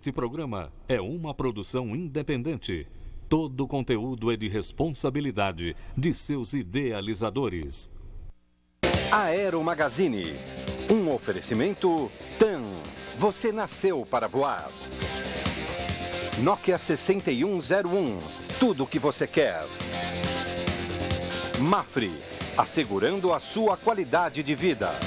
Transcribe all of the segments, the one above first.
Este programa é uma produção independente. Todo conteúdo é de responsabilidade de seus idealizadores. Aero Magazine. Um oferecimento TAM. Você nasceu para voar. Nokia 6101. Tudo o que você quer. Mafre. Assegurando a sua qualidade de vida.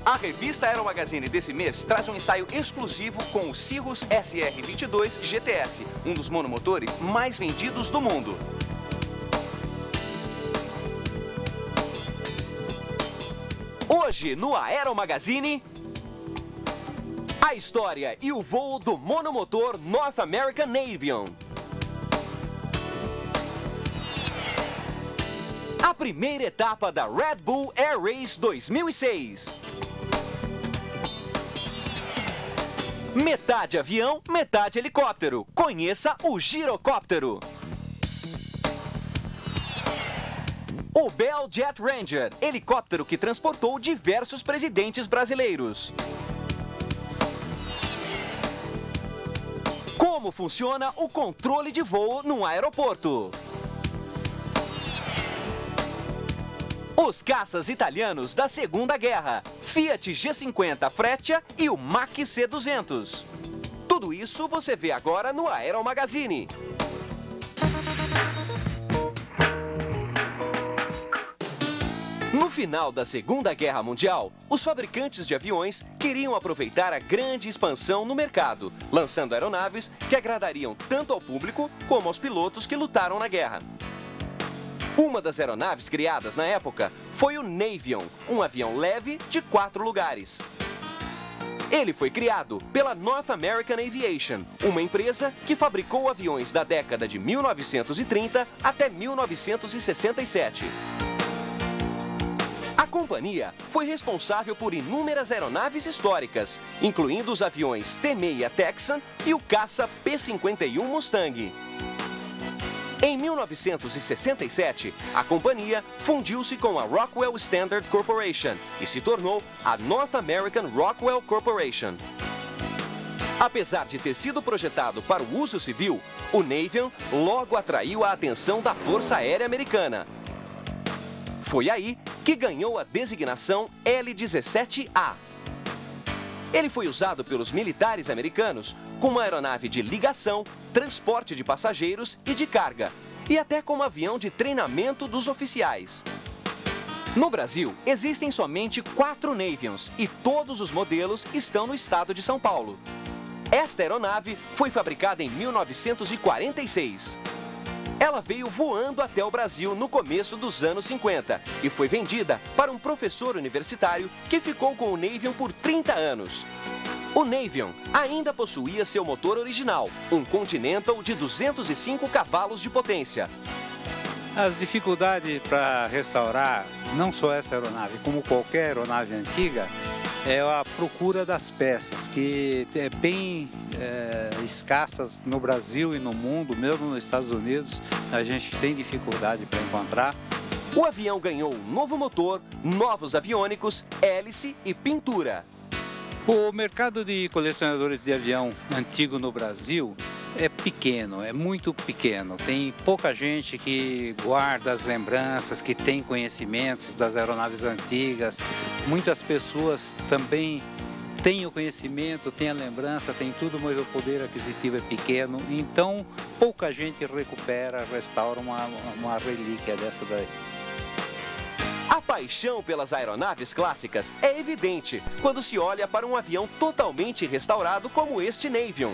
A revista Aero Magazine desse mês traz um ensaio exclusivo com o Cirrus SR-22 GTS, um dos monomotores mais vendidos do mundo. Hoje, no Aero Magazine, a história e o voo do monomotor North American Avion. A primeira etapa da Red Bull Air Race 2006. Metade avião, metade helicóptero. Conheça o girocóptero. O Bell Jet Ranger, helicóptero que transportou diversos presidentes brasileiros. Como funciona o controle de voo num aeroporto. Os caças italianos da Segunda Guerra, Fiat G50 Freccia e o Mach C200. Tudo isso você vê agora no Aero Magazine. No final da Segunda Guerra Mundial, os fabricantes de aviões queriam aproveitar a grande expansão no mercado, lançando aeronaves que agradariam tanto ao público como aos pilotos que lutaram na guerra. Uma das aeronaves criadas na época foi o Navion, um avião leve de 4 lugares. Ele foi criado pela North American Aviation, uma empresa que fabricou aviões da década de 1930 até 1967. A companhia foi responsável por inúmeras aeronaves históricas, incluindo os aviões T-6 Texan e o caça P-51 Mustang. Em 1967, a companhia fundiu-se com a Rockwell Standard Corporation e se tornou a North American Rockwell Corporation. Apesar de ter sido projetado para o uso civil, o Navion logo atraiu a atenção da Força Aérea Americana. Foi aí que ganhou a designação L-17A. Ele foi usado pelos militares americanos como uma aeronave de ligação, transporte de passageiros e de carga, e até como avião de treinamento dos oficiais. No Brasil, existem somente 4 Navions e todos os modelos estão no estado de São Paulo. Esta aeronave foi fabricada em 1946. Ela veio voando até o Brasil no começo dos anos 50 e foi vendida para um professor universitário que ficou com o Navion por 30 anos. O Navion ainda possuía seu motor original, um Continental de 205 cavalos de potência. As dificuldades para restaurar não só essa aeronave, como qualquer aeronave antiga, é a procura das peças, que é bem escassas no Brasil e no mundo, mesmo nos Estados Unidos, a gente tem dificuldade para encontrar. O avião ganhou um novo motor, novos aviônicos, hélice e pintura. O mercado de colecionadores de avião antigo no Brasil é pequeno, é muito pequeno. Tem pouca gente que guarda as lembranças, que tem conhecimentos das aeronaves antigas. Muitas pessoas também têm o conhecimento, têm a lembrança, têm tudo, mas o poder aquisitivo é pequeno. Então, pouca gente recupera, restaura uma relíquia dessa daí. A paixão pelas aeronaves clássicas é evidente quando se olha para um avião totalmente restaurado como este Navion.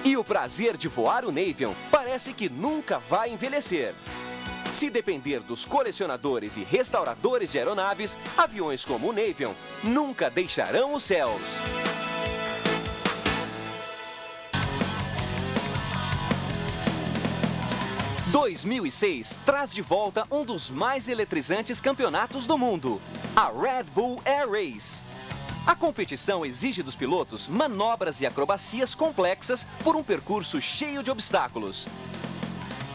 E o prazer de voar o Navion parece que nunca vai envelhecer. Se depender dos colecionadores e restauradores de aeronaves, aviões como o Navion nunca deixarão os céus. Em 2006 traz de volta um dos mais eletrizantes campeonatos do mundo, a Red Bull Air Race. A competição exige dos pilotos manobras e acrobacias complexas por um percurso cheio de obstáculos.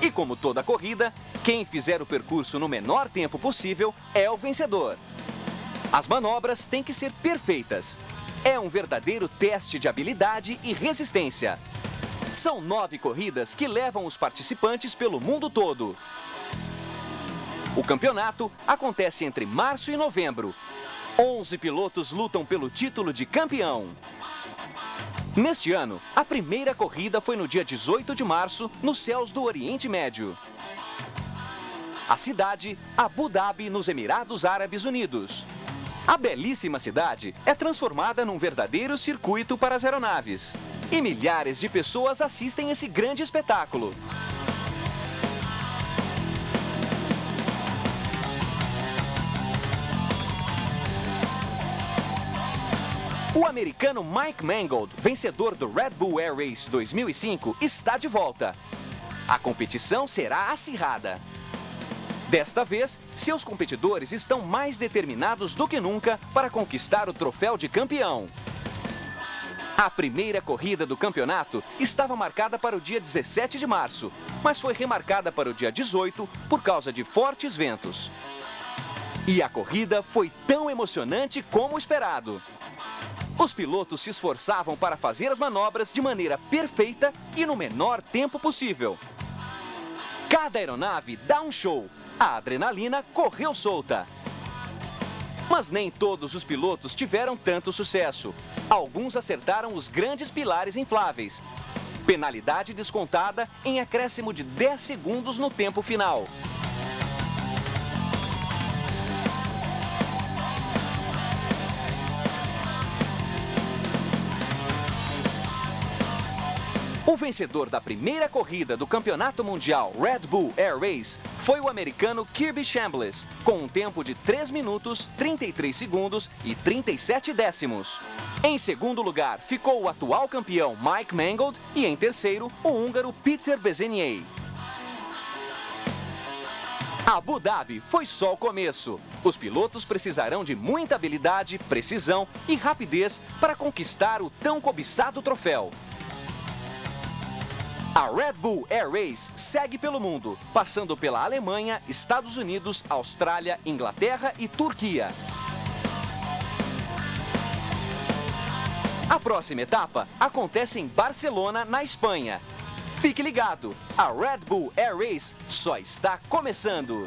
E como toda corrida, quem fizer o percurso no menor tempo possível é o vencedor. As manobras têm que ser perfeitas. É um verdadeiro teste de habilidade e resistência. São 9 corridas que levam os participantes pelo mundo todo. O campeonato acontece entre março e novembro. 11 pilotos lutam pelo título de campeão. Neste ano, a primeira corrida foi no dia 18 de março, nos céus do Oriente Médio. A cidade, Abu Dhabi, nos Emirados Árabes Unidos. A belíssima cidade é transformada num verdadeiro circuito para as aeronaves. E milhares de pessoas assistem esse grande espetáculo. O americano Mike Mangold, vencedor do Red Bull Air Race 2005, está de volta. A competição será acirrada. Desta vez, seus competidores estão mais determinados do que nunca para conquistar o troféu de campeão. A primeira corrida do campeonato estava marcada para o dia 17 de março, mas foi remarcada para o dia 18 por causa de fortes ventos. E a corrida foi tão emocionante como esperado. Os pilotos se esforçavam para fazer as manobras de maneira perfeita e no menor tempo possível. Cada aeronave dá um show. A adrenalina correu solta. Mas nem todos os pilotos tiveram tanto sucesso. Alguns acertaram os grandes pilares infláveis. Penalidade descontada em acréscimo de 10 segundos no tempo final. O vencedor da primeira corrida do Campeonato Mundial Red Bull Air Race foi o americano Kirby Chambliss, com um tempo de 3 minutos, 33 segundos e 37 décimos. Em segundo lugar ficou o atual campeão Mike Mangold e em terceiro o húngaro Peter Bezenier. Abu Dhabi foi só o começo. Os pilotos precisarão de muita habilidade, precisão e rapidez para conquistar o tão cobiçado troféu. A Red Bull Air Race segue pelo mundo, passando pela Alemanha, Estados Unidos, Austrália, Inglaterra e Turquia. A próxima etapa acontece em Barcelona, na Espanha. Fique ligado, a Red Bull Air Race só está começando.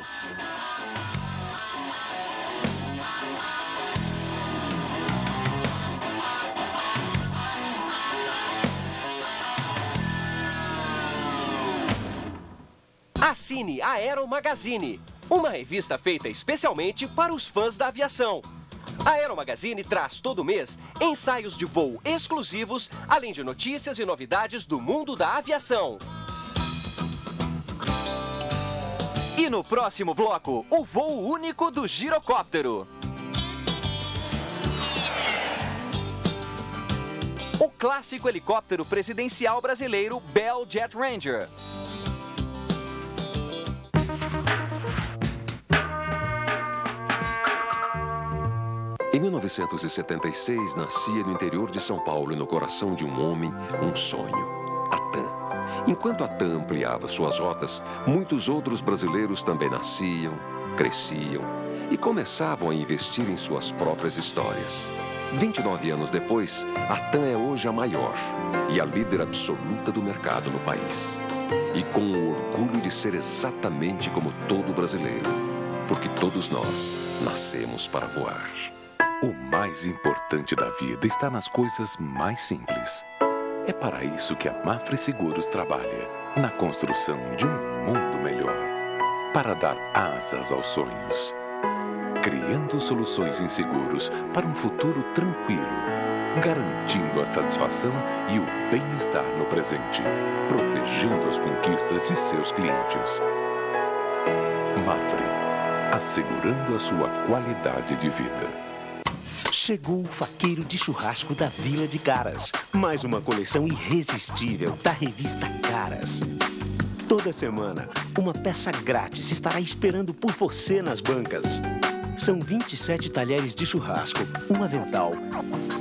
Assine a Aero Magazine, uma revista feita especialmente para os fãs da aviação. A Aero Magazine traz todo mês ensaios de voo exclusivos, além de notícias e novidades do mundo da aviação. E no próximo bloco, o voo único do girocóptero. O clássico helicóptero presidencial brasileiro Bell Jet Ranger. Em 1976, nascia no interior de São Paulo e no coração de um homem, um sonho, a TAM. Enquanto a TAM ampliava suas rotas, muitos outros brasileiros também nasciam, cresciam e começavam a investir em suas próprias histórias. 29 anos depois, a TAM é hoje a maior e a líder absoluta do mercado no país. E com o orgulho de ser exatamente como todo brasileiro, porque todos nós nascemos para voar. O mais importante da vida está nas coisas mais simples. É para isso que a Mafre Seguros trabalha, na construção de um mundo melhor, para dar asas aos sonhos, criando soluções em seguros para um futuro tranquilo, garantindo a satisfação e o bem-estar no presente, protegendo as conquistas de seus clientes. Mafre, assegurando a sua qualidade de vida. Chegou o faqueiro de churrasco da Vila de Caras. Mais uma coleção irresistível da revista Caras. Toda semana, uma peça grátis estará esperando por você nas bancas. São 27 talheres de churrasco, um avental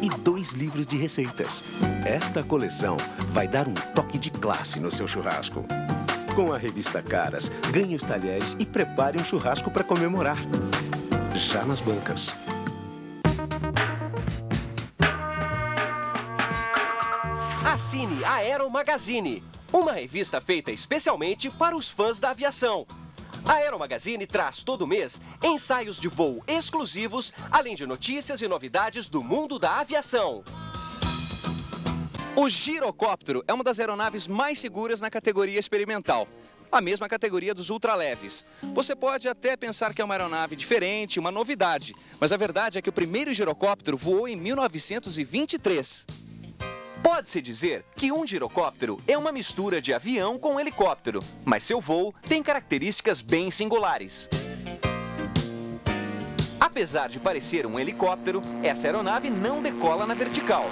e 2 livros de receitas. Esta coleção vai dar um toque de classe no seu churrasco. Com a revista Caras, ganhe os talheres e prepare um churrasco para comemorar. Já nas bancas. Assine a Aero Magazine, uma revista feita especialmente para os fãs da aviação. A Aero Magazine traz todo mês ensaios de voo exclusivos, além de notícias e novidades do mundo da aviação. O girocóptero é uma das aeronaves mais seguras na categoria experimental, a mesma categoria dos ultraleves. Você pode até pensar que é uma aeronave diferente, uma novidade, mas a verdade é que o primeiro girocóptero voou em 1923. Pode-se dizer que um girocóptero é uma mistura de avião com helicóptero, mas seu voo tem características bem singulares. Apesar de parecer um helicóptero, essa aeronave não decola na vertical.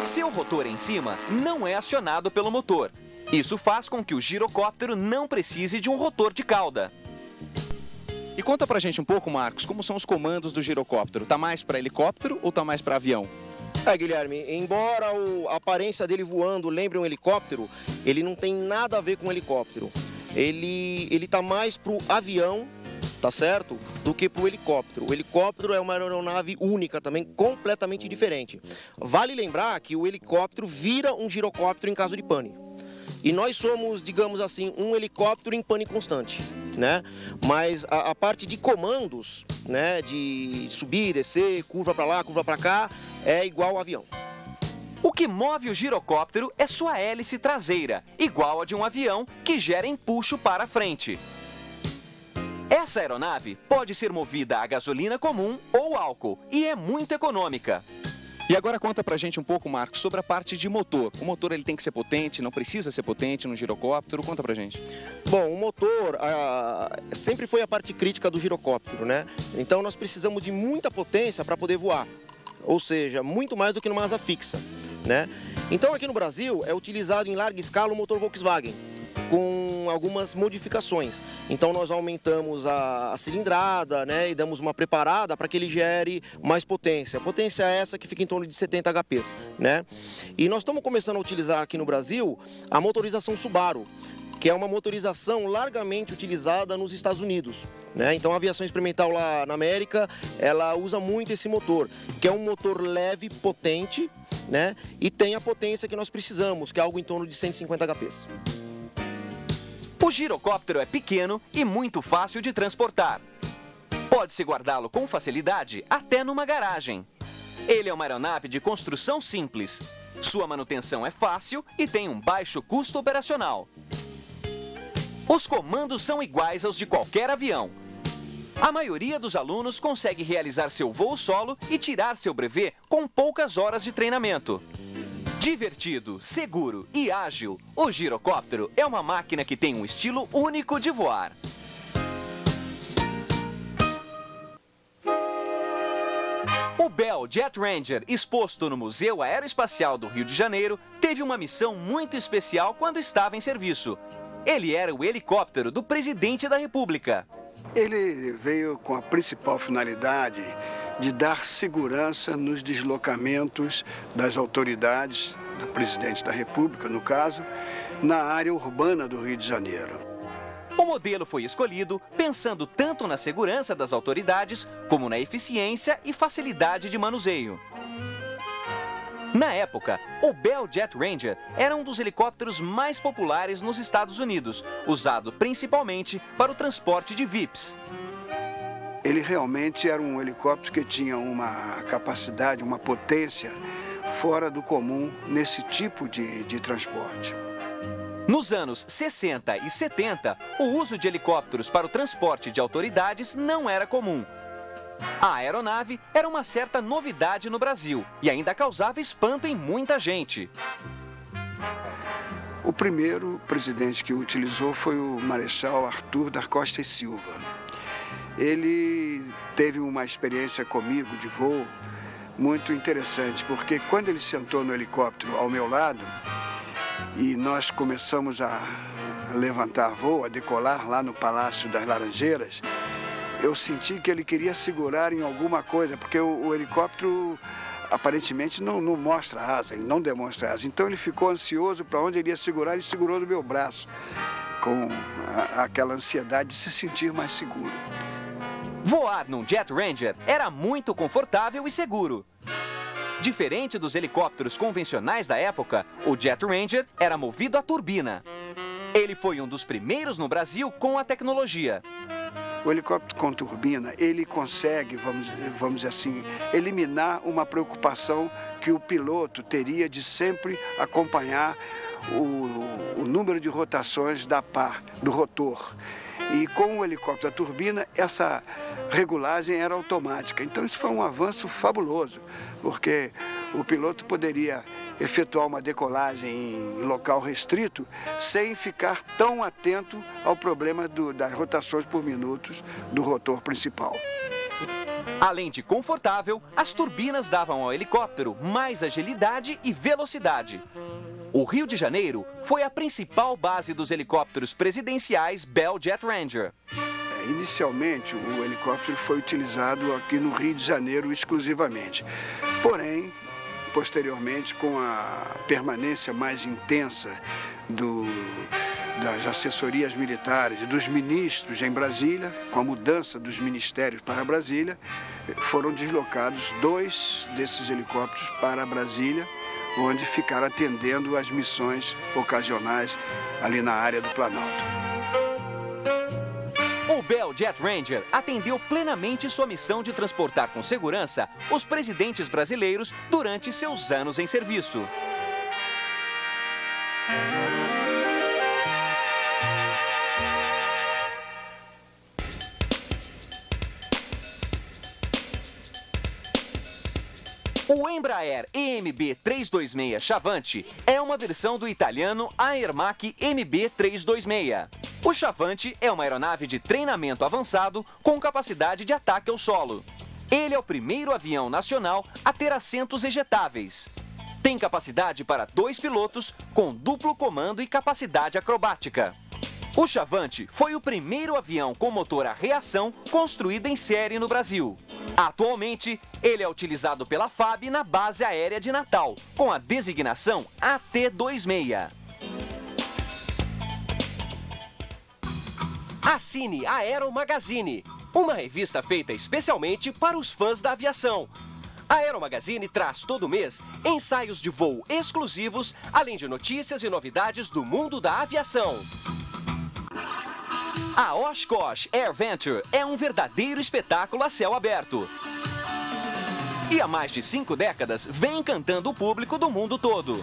Seu rotor em cima não é acionado pelo motor. Isso faz com que o girocóptero não precise de um rotor de cauda. E conta pra gente um pouco, Marcos, como são os comandos do girocóptero? Tá mais para helicóptero ou tá mais para avião? Guilherme, embora a aparência dele voando lembre um helicóptero, ele não tem nada a ver com um helicóptero. Ele tá mais pro avião, tá certo? Do que pro helicóptero. O helicóptero é uma aeronave única também, completamente diferente. Vale lembrar que o helicóptero vira um girocóptero em caso de pane. E nós somos, digamos assim, um helicóptero em pane constante, né? Mas a parte de comandos, né, de subir, descer, curva para lá, curva para cá, é igual ao avião. O que move o girocóptero é sua hélice traseira, igual a de um avião, que gera empuxo para a frente. Essa aeronave pode ser movida a gasolina comum ou álcool e é muito econômica. E agora conta pra gente um pouco, Marcos, sobre a parte de motor. O motor ele tem que ser potente, não precisa ser potente no girocóptero? Conta pra gente. Bom, o motor sempre foi a parte crítica do girocóptero, né? Então nós precisamos de muita potência para poder voar. Ou seja, muito mais do que numa asa fixa, né? Então aqui no Brasil é utilizado em larga escala o motor Volkswagen, com algumas modificações. Então nós aumentamos a cilindrada, né, e damos uma preparada para que ele gere mais potência. Potência é essa que fica em torno de 70 HPs, né? E nós estamos começando a utilizar aqui no Brasil a motorização Subaru, que é uma motorização largamente utilizada nos Estados Unidos, né? Então a aviação experimental lá na América, ela usa muito esse motor, que é um motor leve, potente, né? E tem a potência que nós precisamos, que é algo em torno de 150 HPs. O girocóptero é pequeno e muito fácil de transportar. Pode-se guardá-lo com facilidade até numa garagem. Ele é uma aeronave de construção simples. Sua manutenção é fácil e tem um baixo custo operacional. Os comandos são iguais aos de qualquer avião. A maioria dos alunos consegue realizar seu voo solo e tirar seu brevet com poucas horas de treinamento. Divertido, seguro e ágil, o girocóptero é uma máquina que tem um estilo único de voar. O Bell Jet Ranger, exposto no Museu Aeroespacial do Rio de Janeiro, teve uma missão muito especial quando estava em serviço. Ele era o helicóptero do presidente da República. Ele veio com a principal finalidade de dar segurança nos deslocamentos das autoridades, do presidente da República, no caso, na área urbana do Rio de Janeiro. O modelo foi escolhido pensando tanto na segurança das autoridades, como na eficiência e facilidade de manuseio. Na época, o Bell Jet Ranger era um dos helicópteros mais populares nos Estados Unidos, usado principalmente para o transporte de VIPs. Ele realmente era um helicóptero que tinha uma capacidade, uma potência fora do comum nesse tipo de transporte. Nos anos 60 e 70, o uso de helicópteros para o transporte de autoridades não era comum. A aeronave era uma certa novidade no Brasil e ainda causava espanto em muita gente. O primeiro presidente que o utilizou foi o Marechal Arthur da Costa e Silva. Ele teve uma experiência comigo de voo muito interessante, porque quando ele sentou no helicóptero ao meu lado e nós começamos a levantar voo, a decolar lá no Palácio das Laranjeiras, eu senti que ele queria segurar em alguma coisa, porque o helicóptero aparentemente não mostra asa, ele não demonstra asa. Então ele ficou ansioso para onde ele ia segurar, ele segurou no meu braço, com aquela ansiedade de se sentir mais seguro. Voar num Jet Ranger era muito confortável e seguro. Diferente dos helicópteros convencionais da época, o Jet Ranger era movido a turbina. Ele foi um dos primeiros no Brasil com a tecnologia. O helicóptero com turbina, ele consegue, vamos dizer assim, eliminar uma preocupação que o piloto teria de sempre acompanhar o número de rotações da pá, do rotor. E com o helicóptero a turbina, essa regulagem era automática. Então isso foi um avanço fabuloso, porque o piloto poderia efetuar uma decolagem em local restrito sem ficar tão atento ao problema das rotações por minutos do rotor principal. Além de confortável, as turbinas davam ao helicóptero mais agilidade e velocidade. O Rio de Janeiro foi a principal base dos helicópteros presidenciais Bell Jet Ranger. Inicialmente, o helicóptero foi utilizado aqui no Rio de Janeiro exclusivamente. Porém, posteriormente, com a permanência mais intensa das assessorias militares e dos ministros em Brasília, com a mudança dos ministérios para Brasília, foram deslocados 2 desses helicópteros para Brasília, onde ficaram atendendo as missões ocasionais ali na área do Planalto. O Bell Jet Ranger atendeu plenamente sua missão de transportar com segurança os presidentes brasileiros durante seus anos em serviço. O Embraer EMB 326 Chavante é uma versão do italiano Aermach MB 326. O Chavante é uma aeronave de treinamento avançado com capacidade de ataque ao solo. Ele é o primeiro avião nacional a ter assentos ejetáveis. Tem capacidade para 2 pilotos com duplo comando e capacidade acrobática. O Chavante foi o primeiro avião com motor a reação construído em série no Brasil. Atualmente, ele é utilizado pela FAB na Base Aérea de Natal, com a designação AT-26. Assine a Aero Magazine, uma revista feita especialmente para os fãs da aviação. A Aero Magazine traz todo mês ensaios de voo exclusivos, além de notícias e novidades do mundo da aviação. A Oshkosh AirVenture é um verdadeiro espetáculo a céu aberto. E há mais de 5 décadas vem encantando o público do mundo todo.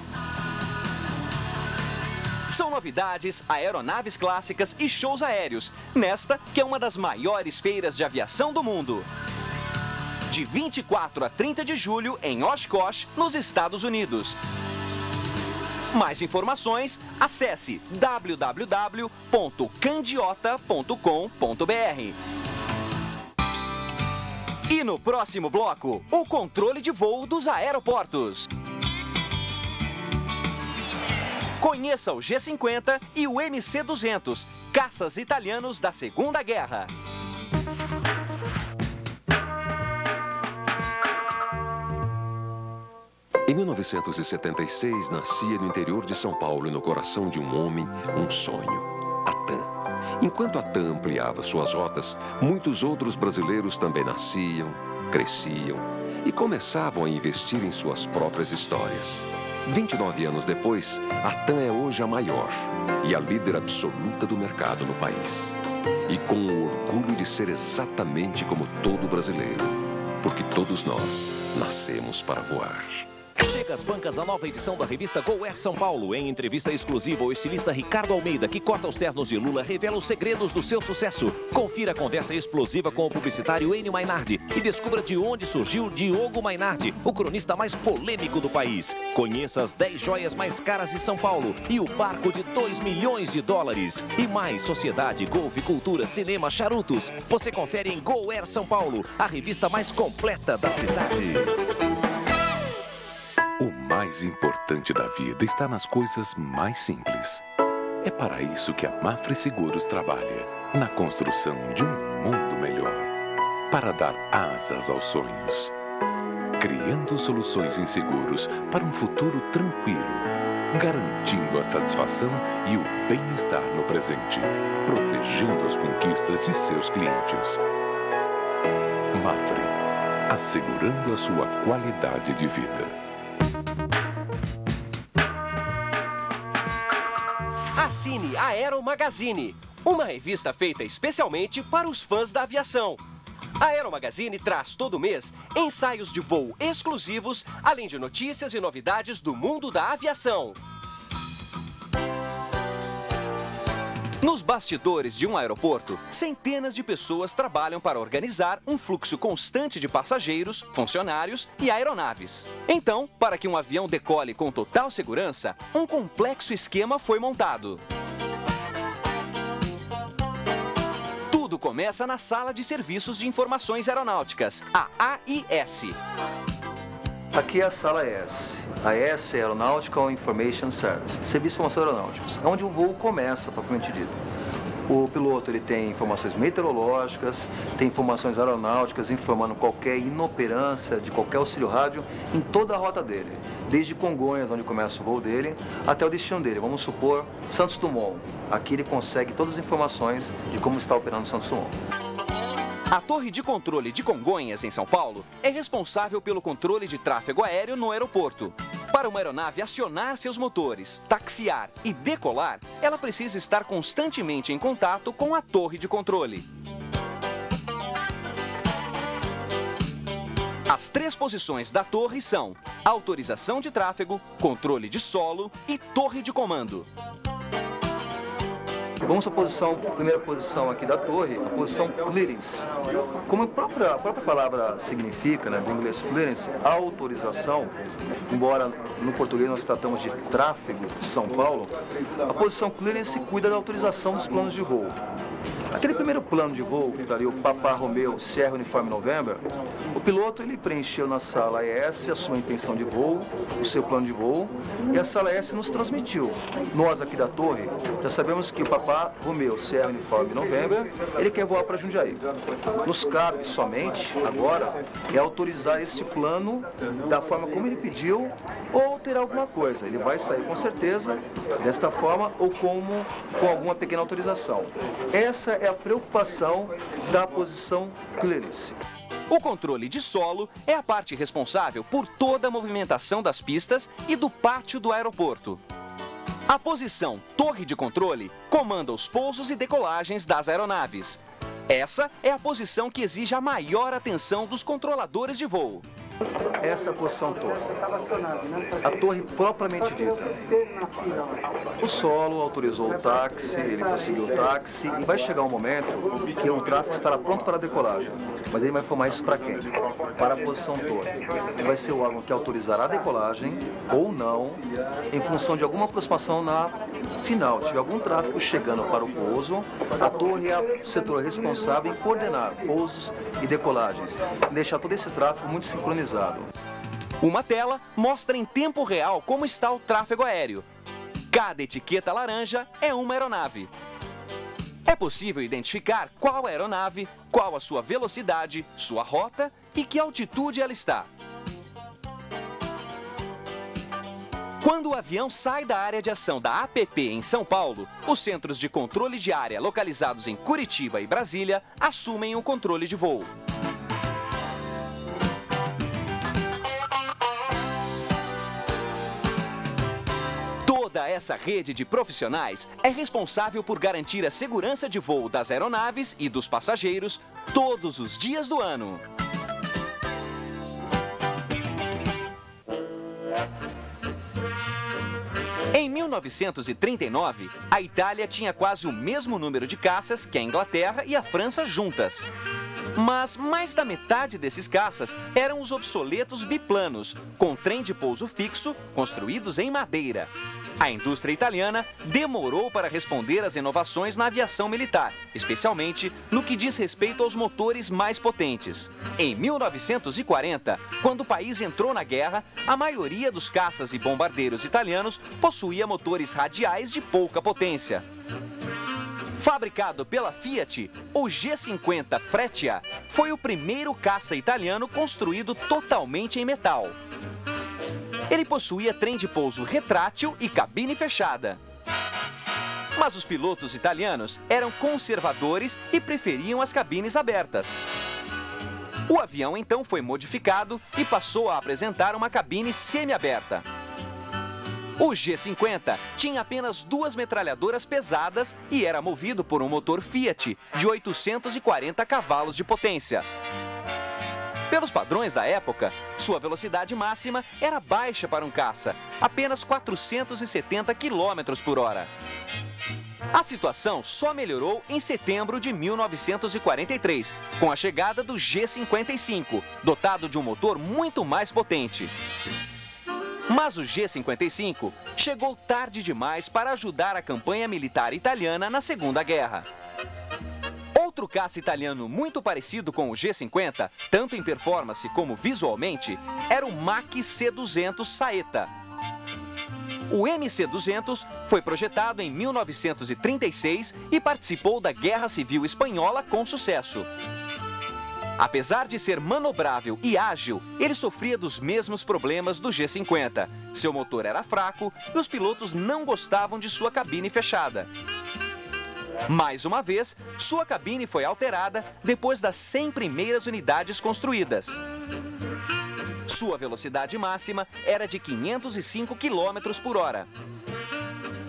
São novidades, aeronaves clássicas e shows aéreos, nesta que é uma das maiores feiras de aviação do mundo. De 24 a 30 de julho em Oshkosh, nos Estados Unidos. Mais informações, acesse www.candiota.com.br. E no próximo bloco, o controle de voo dos aeroportos. Conheça o G50 e o MC-200, caças italianos da Segunda Guerra. Em 1976, nascia no interior de São Paulo e no coração de um homem, um sonho, a TAM. Enquanto a TAM ampliava suas rotas, muitos outros brasileiros também nasciam, cresciam e começavam a investir em suas próprias histórias. 29 anos depois, a TAM é hoje a maior e a líder absoluta do mercado no país. E com o orgulho de ser exatamente como todo brasileiro, porque todos nós nascemos para voar. Chega às bancas a nova edição da revista Go Air São Paulo. Em entrevista exclusiva, o estilista Ricardo Almeida, que corta os ternos de Lula, revela os segredos do seu sucesso. Confira a conversa explosiva com o publicitário Enio Mainardi e descubra de onde surgiu Diogo Mainardi, o cronista mais polêmico do país. Conheça as 10 joias mais caras de São Paulo e o barco de $2 milhões. E mais sociedade, golfe, cultura, cinema, charutos. Você confere em Go Air São Paulo, a revista mais completa da cidade. O mais importante da vida está nas coisas mais simples. É para isso que a Mafre Seguros trabalha, na construção de um mundo melhor. para dar asas aos sonhos. Criando soluções em seguros para um futuro tranquilo, garantindo a satisfação e o bem-estar no presente, protegendo as conquistas de seus clientes. Mafre, assegurando a sua qualidade de vida. Assine a Aero Magazine, uma revista feita especialmente para os fãs da aviação. A Aero Magazine traz todo mês ensaios de voo exclusivos, além de notícias e novidades do mundo da aviação. Nos bastidores de um aeroporto, centenas de pessoas trabalham para organizar um fluxo constante de passageiros, funcionários e aeronaves. Então, para que um avião decole com total segurança, um complexo esquema foi montado. Tudo começa na Sala de Serviços de Informações Aeronáuticas, a AIS. Aqui é a Sala AIS. A AIS é Aeronautical Information Service, Serviço de Informações Aeronáuticas, é onde o voo começa, propriamente dito. O piloto ele tem informações meteorológicas, tem informações aeronáuticas informando qualquer inoperância de qualquer auxílio rádio em toda a rota dele, desde Congonhas, onde começa o voo dele, até o destino dele. Vamos supor Santos Dumont. Aqui ele consegue todas as informações de como está operando Santos Dumont. A Torre de Controle de Congonhas, em São Paulo, é responsável pelo controle de tráfego aéreo no aeroporto. Para uma aeronave acionar seus motores, taxiar e decolar, ela precisa estar constantemente em contato com a torre de controle. As 3 posições da torre são autorização de tráfego, controle de solo e torre de comando. Vamos à primeira posição aqui da torre, a posição clearance. Como a própria palavra significa, né, do inglês clearance, autorização, embora no português nós tratamos de tráfego de São Paulo, a posição clearance cuida da autorização dos planos de voo. Aquele primeiro plano de voo, que está ali o Papa Romeo Sierra Uniforme November, o piloto ele preencheu na sala AIS a sua intenção de voo, o seu plano de voo, e a sala AIS nos transmitiu. Nós aqui da torre já sabemos que o Papa Romeo Sierra Uniforme November, ele quer voar para Jundiaí. Nos cabe somente, agora, é autorizar este plano da forma como ele pediu ou alterar alguma coisa. Ele vai sair com certeza desta forma ou com alguma pequena autorização. Essa é a preocupação da posição clearance. O controle de solo é a parte responsável por toda a movimentação das pistas e do pátio do aeroporto. A posição torre de controle comanda os pousos e decolagens das aeronaves. Essa é a posição que exige a maior atenção dos controladores de voo. Essa é a posição torre. A torre propriamente dita. O solo autorizou o táxi, ele conseguiu o táxi e vai chegar um momento que o tráfego estará pronto para a decolagem. Mas ele vai informar isso para quem? Para a posição torre. Vai ser o órgão que autorizará a decolagem ou não, em função de alguma aproximação na final. Se tiver algum tráfego chegando para o pouso, a torre é o setor responsável em coordenar pousos e decolagens, e deixar todo esse tráfego muito sincronizado. Uma tela mostra em tempo real como está o tráfego aéreo. Cada etiqueta laranja é uma aeronave. É possível identificar qual aeronave, qual a sua velocidade, sua rota e que altitude ela está. Quando o avião sai da área de ação da APP em São Paulo, os centros de controle de área localizados em Curitiba e Brasília assumem o controle de voo. Toda essa rede de profissionais é responsável por garantir a segurança de voo das aeronaves e dos passageiros todos os dias do ano. Em 1939, a Itália tinha quase o mesmo número de caças que a Inglaterra e a França juntas. Mas mais da metade desses caças eram os obsoletos biplanos, com trem de pouso fixo, construídos em madeira. A indústria italiana demorou para responder às inovações na aviação militar, especialmente no que diz respeito aos motores mais potentes. Em 1940, quando o país entrou na guerra, a maioria dos caças e bombardeiros italianos possuía motores radiais de pouca potência. Fabricado pela Fiat, o G50 Freccia foi o primeiro caça italiano construído totalmente em metal. Ele possuía trem de pouso retrátil e cabine fechada. Mas os pilotos italianos eram conservadores e preferiam as cabines abertas. O avião então foi modificado e passou a apresentar uma cabine semi-aberta. O G50 tinha apenas 2 metralhadoras pesadas e era movido por um motor Fiat de 840 cavalos de potência. Pelos padrões da época, sua velocidade máxima era baixa para um caça, apenas 470 km por hora. A situação só melhorou em setembro de 1943, com a chegada do G55, dotado de um motor muito mais potente. Mas o G55 chegou tarde demais para ajudar a campanha militar italiana na Segunda Guerra. Outro caça italiano muito parecido com o G50, tanto em performance como visualmente, era o Mach C200 Saetta. O MC-200 foi projetado em 1936 e participou da Guerra Civil Espanhola com sucesso. Apesar de ser manobrável e ágil, ele sofria dos mesmos problemas do G50. Seu motor era fraco e os pilotos não gostavam de sua cabine fechada. Mais uma vez, sua cabine foi alterada depois das 100 primeiras unidades construídas. Sua velocidade máxima era de 505 km por hora.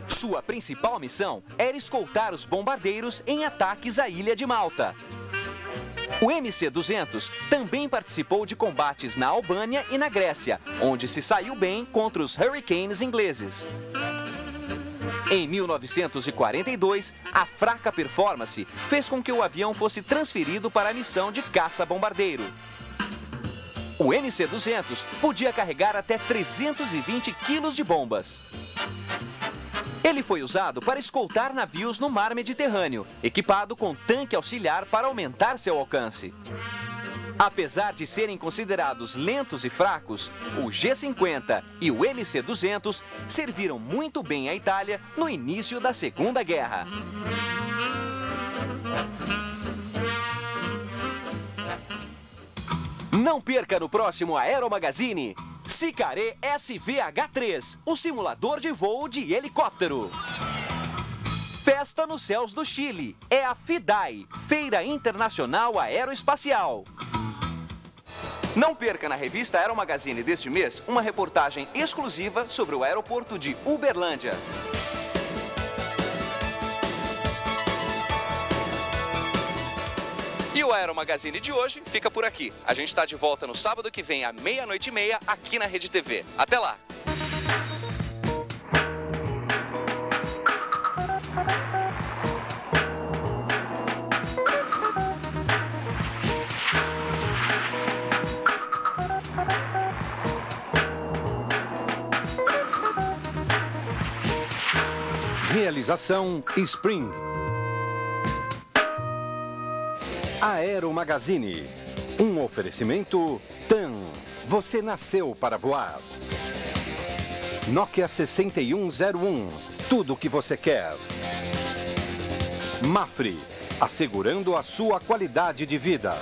Sua principal missão era escoltar os bombardeiros em ataques à Ilha de Malta. O MC-200 também participou de combates na Albânia e na Grécia, onde se saiu bem contra os Hurricanes ingleses. Em 1942, a fraca performance fez com que o avião fosse transferido para a missão de caça-bombardeiro. O MC-200 podia carregar até 320 quilos de bombas. Ele foi usado para escoltar navios no mar Mediterrâneo, equipado com tanque auxiliar para aumentar seu alcance. Apesar de serem considerados lentos e fracos, o G50 e o MC-200 serviram muito bem à Itália no início da Segunda Guerra. Não perca no próximo Aero Magazine, Sicaré SVH-3, o simulador de voo de helicóptero. Festa nos céus do Chile, é a FIDAI, Feira Internacional Aeroespacial. Não perca na revista Aero Magazine deste mês uma reportagem exclusiva sobre o aeroporto de Uberlândia. E o Aero Magazine de hoje fica por aqui. A gente está de volta no sábado que vem, à 00:30, aqui na Rede TV. Até lá! Realização Spring. Aero Magazine. Um oferecimento TAM. Você nasceu para voar. Nokia 6101. Tudo o que você quer. Mafre. Assegurando a sua qualidade de vida.